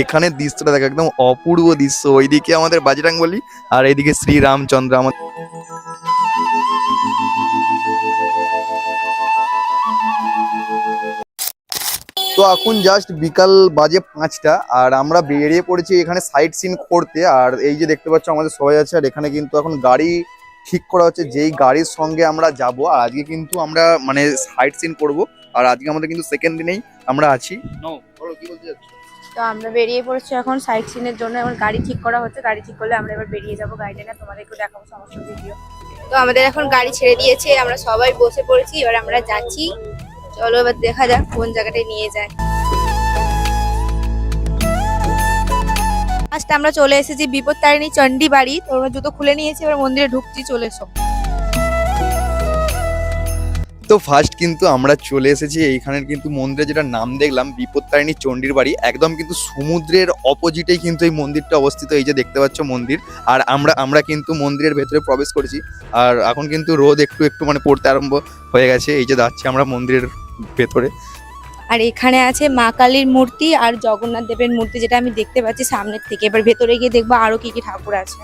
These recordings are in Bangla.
এখানের দৃশ্যটা দেখো, একদম অপূর্ব দৃশ্য। ওইদিকে আমাদের বাজরংবলী আর এইদিকে শ্রীরামচন্দ্র। আমার তো এখন জাস্ট বিকাল বাজে 5টা আর আমরা বেরিয়ে পড়েছি এখানে সাইট সিন করতে। আর এই যে দেখতে পাচ্ছ আমাদের সবাই আছে, আর এখানে কিন্তু এখন গাড়ি ঠিক করা হচ্ছে, যেই গাড়ির সঙ্গে আমরা যাব। আর আজকে কিন্তু আমরা মানে সাইট সিন করব, আর আজকে আমাদের কিন্তু সেকেন্ড দিনেই আমরা আছি। কি বলতে যাচ্ছ? তো আমরা বেরিয়ে পড়েছি এখন সাইট সিনের জন্য। এখন গাড়ি ঠিক করা হচ্ছে, গাড়ি ঠিক করলে আমরা এবার বেরিয়ে যাবো। গাড়িটা না তোমাদেরকে দেখাবো সমস্ত ভিডিও। তো আমাদের এখন গাড়ি ছেড়ে দিয়েছে, আমরা সবাই বসে পড়েছি, এবার আমরা যাচ্ছি। চলো এবার দেখা যাক কোন জায়গাটায় নিয়ে যায়। ফার্স্ট আমরা চলে এসেছি বিপত্তারিণী চণ্ডী বাড়ি। তো আমরা জুতো খুলে নিয়েছি, এবার মন্দিরে ঢুকছি। চলে এসো। তো ফার্স্ট কিন্তু আমরা চলে এসেছি এইখানের কিন্তু মন্দিরে, যেটা নাম দেখলাম বিপত্তারিণী চণ্ডীর বাড়ি। একদম কিন্তু সমুদ্রের অপোজিটেই কিন্তু এই মন্দিরটা অবস্থিত। এই যে দেখতে পাচ্ছ মন্দির, আর আমরা কিন্তু মন্দিরের ভেতরে প্রবেশ করেছি। আর এখন কিন্তু রোদ একটু একটু মানে পড়তে আরম্ভ হয়ে গেছে। এই যে যাচ্ছি আমরা মন্দিরের ভেতরে। আর এখানে আছে মা কালীর মূর্তি আর জগন্নাথ দেবের মূর্তি, যেটা আমি দেখতে পাচ্ছি সামনের থেকে। এবার ভেতরে গিয়ে দেখবো আরো কি কি ঠাকুর আছে।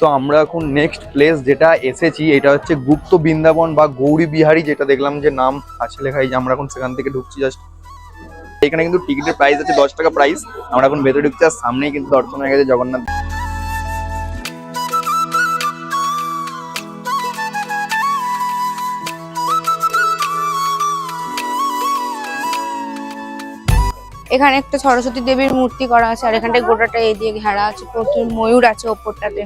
তো আমরা এখন নেক্সট প্লেস যেটা এসেছি, এটা হচ্ছে গুপ্ত বৃন্দাবন বা গৌরী বিহারী, যেটা দেখলাম যে নাম আছে লেখা। এই যে আমরা এখন সেখান থেকে ঢুকছি জাস্ট। এখানে কিন্তু টিকিটের প্রাইস আছে 10 টাকা প্রাইস। আমরা এখন ভেতরে ঢুকছি, আর সামনেই কিন্তু দর্শন হয়ে গেছে জগন্নাথ। এখানে একটা সরস্বতী দেবীর মূর্তি করা আছে, আর এখানটায় গোটাটা এই দিয়ে ঘেরা আছে। প্রচুর ময়ূর আছে ওপরটাতে।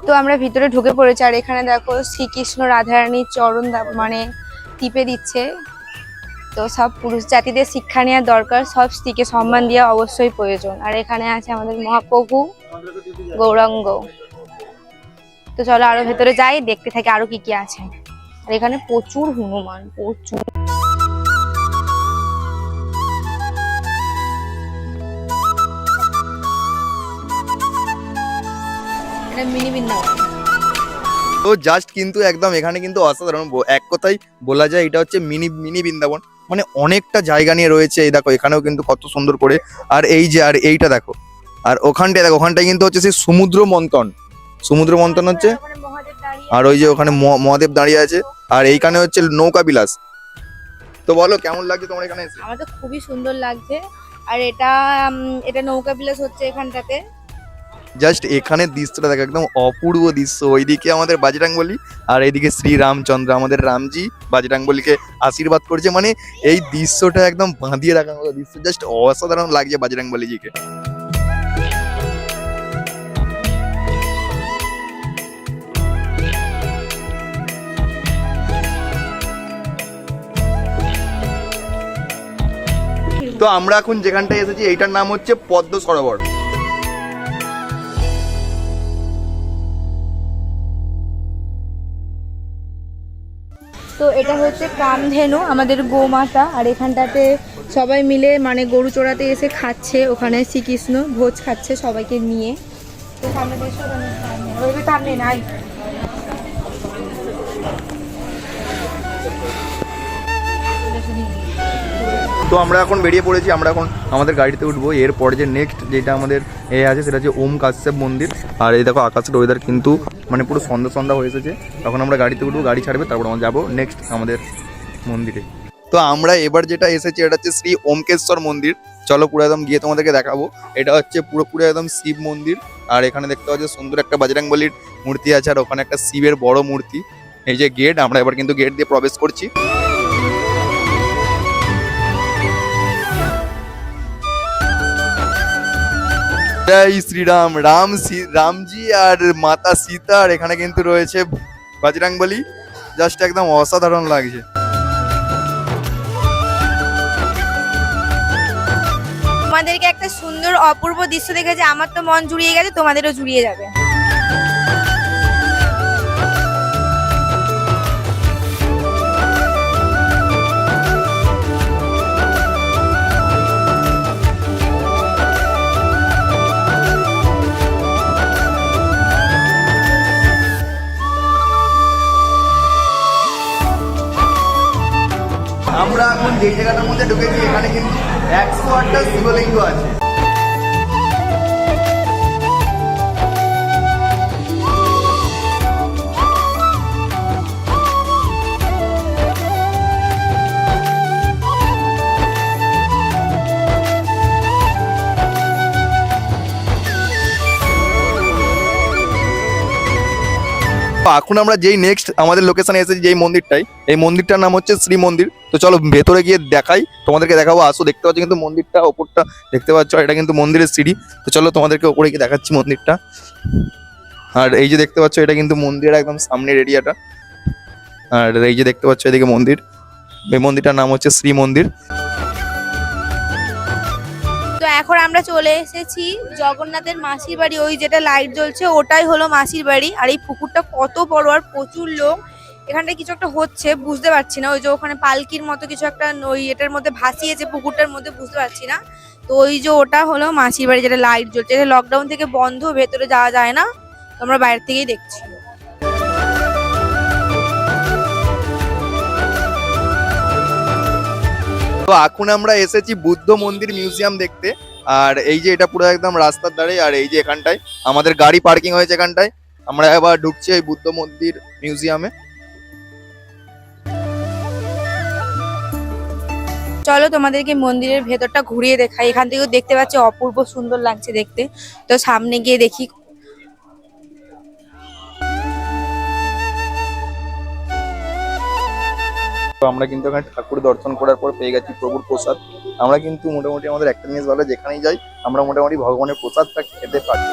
তো আমরা ভিতরে ঢুকে পড়েছি, আর এখানে দেখো শ্রীকৃষ্ণ রাধারানীর চরণ মানে টিপে দিচ্ছে। তো সব পুরুষ জাতিদের শিক্ষা নেওয়ার দরকার, সব স্ত্রীকে সম্মান দেওয়া অবশ্যই প্রয়োজন। আর এখানে আছে আমাদের মহাপ্রভু গৌরাঙ্গ। তো চলো আরো ভেতরে যাই, দেখতে থাকি আরো কি কি আছে। আর এখানে প্রচুর হনুমান, প্রচুর। এটা মিনি বৃন্দাবন। তো জাস্ট কিন্তু একদম এখানে কিন্তু অসাধারণ, এক কথাই বলা যায় এটা হচ্ছে মিনি বৃন্দাবন। মানে অনেকটা জায়গা নিয়ে রয়েছে। এই দেখো এখানেও কিন্তু কত সুন্দর করে। আর এই যে আর এইটা দেখো, আর ওখানটায় দেখো, ওখানটায় কিন্তু হচ্ছে সেই সমুদ্র মন্থন হচ্ছে। আর ওই যে ওখানে মহাদেব দাঁড়িয়ে আছে, আর এইখানে হচ্ছে নৌকা বিলাস। তো বলো কেমন লাগছে তোমার এখানে এসে? আমার তো খুবই সুন্দর লাগছে। আর এটা নৌকা বিলাস হচ্ছে এখানটাতে। জাস্ট এখানের দৃশ্যটা দেখো, একদম অপূর্ব দৃশ্য। ওইদিকে আমাদের বাজরংবলী আর এইদিকে শ্রীরামচন্দ্র, আমাদের রামজি বাজরংবলীকে আশীর্বাদ করছে। মানে এই দৃশ্যটা একদম বাঁধিয়ে রাখার মতো দৃশ্য, জাস্ট অসাধারণ লাগছে বাজরংবলীজিকে। তো আমরা এখন যেখানটায় এসেছি এইটার নাম হচ্ছে পদ্ম সরোবর। তো এটা হচ্ছে কামধেনু, আমাদের গোমাতা। আর এখানটাতে সবাই মিলে মানে গরু চড়াতে এসে খাচ্ছে। ওখানে শ্রীকৃষ্ণ ভোজ খাচ্ছে সবাইকে নিয়ে। তো সামনে দেশো সামনে নাই। তো আমরা এখন বেরিয়ে পড়েছি, আমরা এখন আমাদের গাড়িতে উঠবো। এরপরে যে নেক্সট যেটা আমাদের আছে সেটা হচ্ছে ওম কাশ্যপ মন্দির। আর এই দেখো আকাশের ওয়েদার কিন্তু মানে পুরো সন্ধ্যা হয়ে এসেছে। তখন আমরা গাড়িতে উঠবো, গাড়ি ছাড়বে, তারপর আমরা যাবো নেক্সট আমাদের মন্দিরে। তো আমরা এবার যেটা এসেছি এটা হচ্ছে শ্রী ওমকেশ্বর মন্দির। চলো পুরো একদম গিয়ে তোমাদেরকে দেখাবো। এটা হচ্ছে পুরোপুরি একদম শিব মন্দির। আর এখানে দেখতে পাচ্ছ সুন্দর একটা বজরংবলীর মূর্তি আছে, আর ওখানে একটা শিবের বড় মূর্তি। এই যে গেট, আমরা এবার কিন্তু গেট দিয়ে প্রবেশ করছি। জয় শ্রীরাম। রামজি আর মাতা সীতা, আর এখানে কিন্তু রয়েছে বজরংবলী। জাস্ট একদম অসাধারণ লাগছে। তোমাদেরকে একটা সুন্দর অপূর্ব দৃশ্য দেখেছে, আমার তো মন জুড়িয়ে গেছে, তোমাদেরও জুড়িয়ে যাবে। যেই জায়গাটার মধ্যে ঢুকেছি এখানে কিন্তু 108টা শিবলিঙ্গ আছে। তো এখন আমরা যেই নেক্সট আমাদের লোকেশনে এসেছি যেই মন্দিরটাই, এই মন্দিরটার নাম হচ্ছে শ্রী মন্দির। তো চলো ভেতরে গিয়ে দেখাই, তোমাদেরকে দেখাবো। আসো, দেখতে পাচ্ছ কিন্তু মন্দিরটা ওপরটা দেখতে পাচ্ছ, এটা কিন্তু মন্দিরের সিঁড়ি। তো চলো তোমাদেরকে ওপরে গিয়ে দেখাচ্ছি মন্দিরটা। আর এই যে দেখতে পাচ্ছ এটা কিন্তু মন্দিরের একদম সামনের এরিয়াটা। আর এই যে দেখতে পাচ্ছ এদিকে মন্দির, এই মন্দিরটার নাম হচ্ছে শ্রী মন্দির। তো এখন আমরা চলে এসেছি জগন্নাথের মাসির বাড়ি, ওই যেটা লাইট জ্বলছে ওটাই হলো মাসির বাড়ি। আর এই পুকুরটা কত বড় আর প্রচুর লোক, এখানটায় কিছু একটা হচ্ছে বুঝতে পারছি না। ওই যে ওখানে পালকির মতো কিছু একটা ওই এটার মধ্যে ভাসিয়েছে পুকুরটার মধ্যে, বুঝতে পারছি না। তো ওই যে ওটা হলো মাসির বাড়ি যেটা লাইট জ্বলছে, এটা লকডাউন থেকে বন্ধ, ভেতরে যাওয়া যায় না, তো আমরা বাইরে থেকেই দেখছি। তো এখন আমরা এসেছি বুদ্ধ মন্দির মিউজিয়াম দেখতে। আর এই যে এটা পুরো একদম রাস্তার ধারে, আর এই যে এখানটায় আমাদের গাড়ি পার্কিং হয়েছে, এখানটায় আমরা এবার ঢুকছি এই বুদ্ধ মন্দির মিউজিয়ামে। চলো তোমাদেরকে মন্দিরের ভেতরটা ঘুরিয়ে দেখাই। এখান থেকেও দেখতে পাচ্ছি অপূর্ব সুন্দর লাগছে দেখতে। তো সামনে গিয়ে দেখি। তো আমরা কিন্তু এখানে ঠাকুর দর্শন করার পর পেয়ে গেছি প্রভুর প্রসাদ। আমরা কিন্তু মোটামুটি আমাদের একটা জিনিস ভালো, যেখানেই যাই আমরা মোটামুটি ভগবানের প্রসাদটা খেতে পারি।